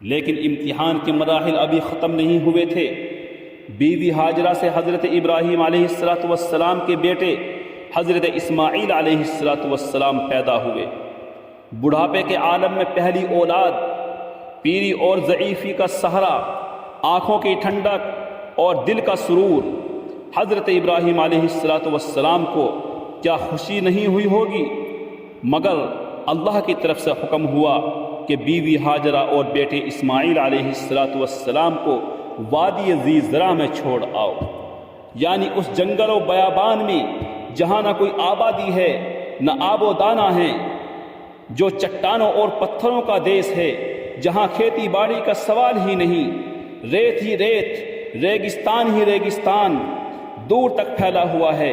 لیکن امتحان کے مراحل ابھی ختم نہیں ہوئے تھے۔ بیوی ہاجرہ سے حضرت ابراہیم علیہ السلام کے بیٹے حضرت اسماعیل علیہ السلام پیدا ہوئے۔ بڑھاپے کے عالم میں پہلی اولاد، پیری اور ضعیفی کا سہرا، آنکھوں کی ٹھنڈک اور دل کا سرور۔ حضرت ابراہیم علیہ السلام کو کیا خوشی نہیں ہوئی ہوگی؟ مگر اللہ کی طرف سے حکم ہوا کہ بیوی ہاجرہ اور بیٹے اسماعیل علیہ السلام کو وادی ذی زرع میں چھوڑ آؤ، یعنی اس جنگل و بیابان میں جہاں نہ کوئی آبادی ہے نہ آب و دانہ ہے، جو چٹانوں اور پتھروں کا دیس ہے، جہاں کھیتی باڑی کا سوال ہی نہیں، ریت ہی ریت، ریگستان ہی ریگستان دور تک پھیلا ہوا ہے،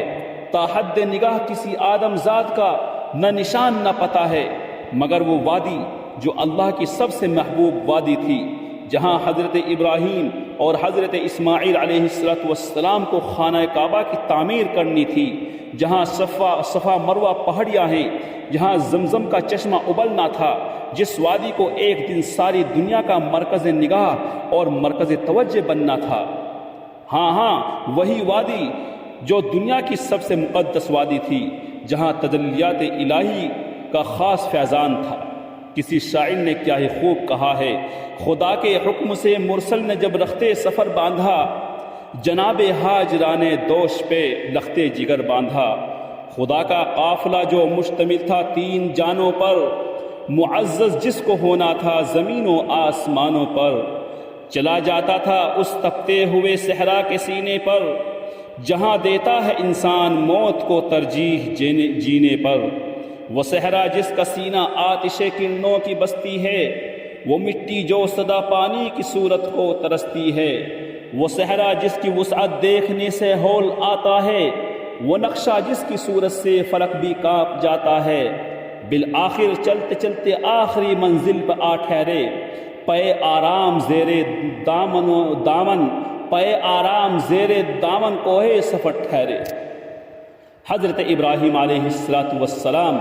تا حد نگاہ کسی آدم ذات کا نہ نشان نہ پتہ ہے، مگر وہ وادی جو اللہ کی سب سے محبوب وادی تھی، جہاں حضرت ابراہیم اور حضرت اسماعیل علیہ السلام کو خانہ کعبہ کی تعمیر کرنی تھی، جہاں صفا مروہ پہاڑیاں ہیں، جہاں زمزم کا چشمہ ابلنا تھا، جس وادی کو ایک دن ساری دنیا کا مرکز نگاہ اور مرکز توجہ بننا تھا۔ ہاں وہی وادی جو دنیا کی سب سے مقدس وادی تھی، جہاں تجلیات الہی کا خاص فیضان تھا۔ کسی شاعر نے کیا ہی خوب کہا ہے، خدا کے حکم سے مرسل نے جب رختے سفر باندھا، جناب ہاجرہ نے دوش پہ لختے جگر باندھا۔ خدا کا قافلہ جو مشتمل تھا 3 جانوں پر، معزز جس کو ہونا تھا زمین و آسمانوں پر، چلا جاتا تھا اس تپتے ہوئے صحرا کے سینے پر، جہاں دیتا ہے انسان موت کو ترجیح جینے پر۔ وہ صحرا جس کا سینہ آتش کرنوں کی بستی ہے، وہ مٹی جو صدا پانی کی صورت کو ترستی ہے، وہ صحرا جس کی وسعت دیکھنے سے ہول آتا ہے، وہ نقشہ جس کی صورت سے فلک بھی کانپ جاتا ہے۔ بالآخر چلتے چلتے آخری منزل پہ آ ٹھہرے، پے آرام زیر دامن پے آرام زیر دامن کوہ سفر ٹھہرے۔ حضرت ابراہیم علیہ السلام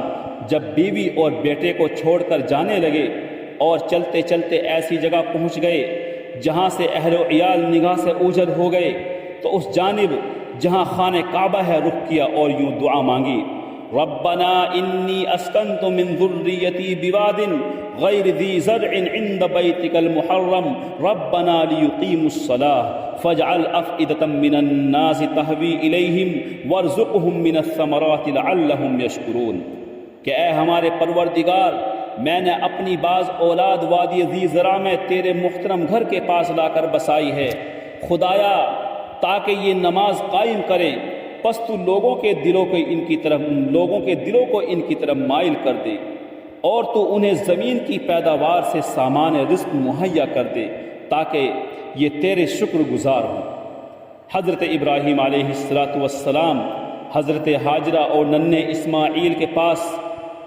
جب بیوی اور بیٹے کو چھوڑ کر جانے لگے اور چلتے چلتے ایسی جگہ پہنچ گئے جہاں سے اہل و عیال نگاہ سے اوجھل ہو گئے، تو اس جانب جہاں خانہ کعبہ ہے رخ کیا اور یوں دعا مانگی، ربنا انی اسکنت من ذریتی بواد غیر ذی زرع عند بیتک المحرم ربنا لیقیموا الصلاة فاجعل افئدة من الناس تہوی الیہم وارزقہم من الثمرات لعلہم یشکرون۔ کہ اے ہمارے پروردگار، میں نے اپنی بعض اولاد وادی ذی زرع میں تیرے محترم گھر کے پاس لا کر بسائی ہے، خدایا تاکہ یہ نماز قائم کریں، پس تو لوگوں کے دلوں کو ان کی طرف مائل کر دے، اور تو انہیں زمین کی پیداوار سے سامان رزق مہیا کر دے تاکہ یہ تیرے شکر گزار ہوں۔ حضرت ابراہیم علیہ السلام حضرت ہاجرہ اور ننھے اسماعیل کے پاس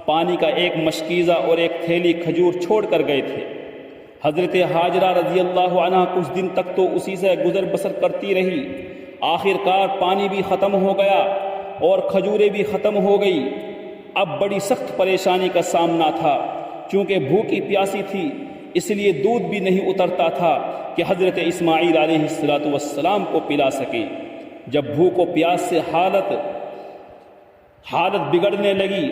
پانی کا ایک مشکیزہ اور ایک تھیلی کھجور چھوڑ کر گئے تھے۔ حضرت ہاجرہ رضی اللہ عنہ کچھ دن تک تو اسی سے گزر بسر کرتی رہی، آخر کار پانی بھی ختم ہو گیا اور کھجوریں بھی ختم ہو گئی۔ اب بڑی سخت پریشانی کا سامنا تھا، چونکہ بھوکی پیاسی تھی، اس لیے دودھ بھی نہیں اترتا تھا کہ حضرت اسماعیل علیہ السلام کو پلا سکے۔ جب بھوک و پیاس سے حالت بگڑنے لگی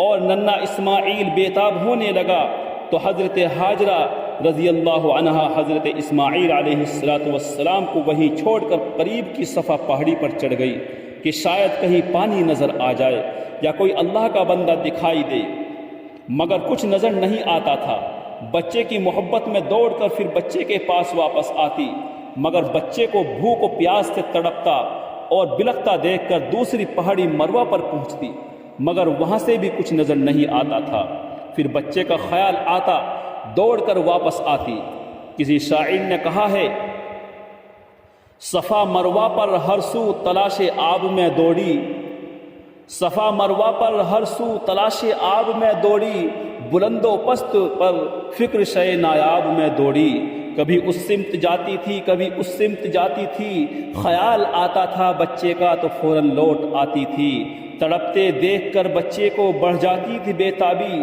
اور ننھا اسماعیل بےتاب ہونے لگا، تو حضرت ہاجرہ رضی اللہ عنہ حضرت اسماعیل علیہ السلام کو وہیں چھوڑ کر قریب کی صفا پہاڑی پر چڑھ گئی کہ شاید کہیں پانی نظر آ جائے یا کوئی اللہ کا بندہ دکھائی دے، مگر کچھ نظر نہیں آتا تھا۔ بچے کی محبت میں دوڑ کر پھر بچے کے پاس واپس آتی، مگر بچے کو بھوک و پیاس سے تڑپتا اور بلکتا دیکھ کر دوسری پہاڑی مروہ پر پہنچتی، مگر وہاں سے بھی کچھ نظر نہیں آتا تھا۔ پھر بچے کا خیال آتا، دوڑ کر واپس آتی۔ کسی شاعر نے کہا ہے، صفا مروہ پر ہر سو تلاش آب میں دوڑی، صفا مروہ پر ہر سو تلاش آب میں دوڑی، بلند و پست پر فکر شے نایاب میں دوڑی۔ کبھی اس سمت جاتی تھی، کبھی اس سمت جاتی تھی، خیال آتا تھا بچے کا تو فوراً لوٹ آتی تھی۔ تڑپتے دیکھ کر بچے کو بڑھ جاتی تھی بے تابی،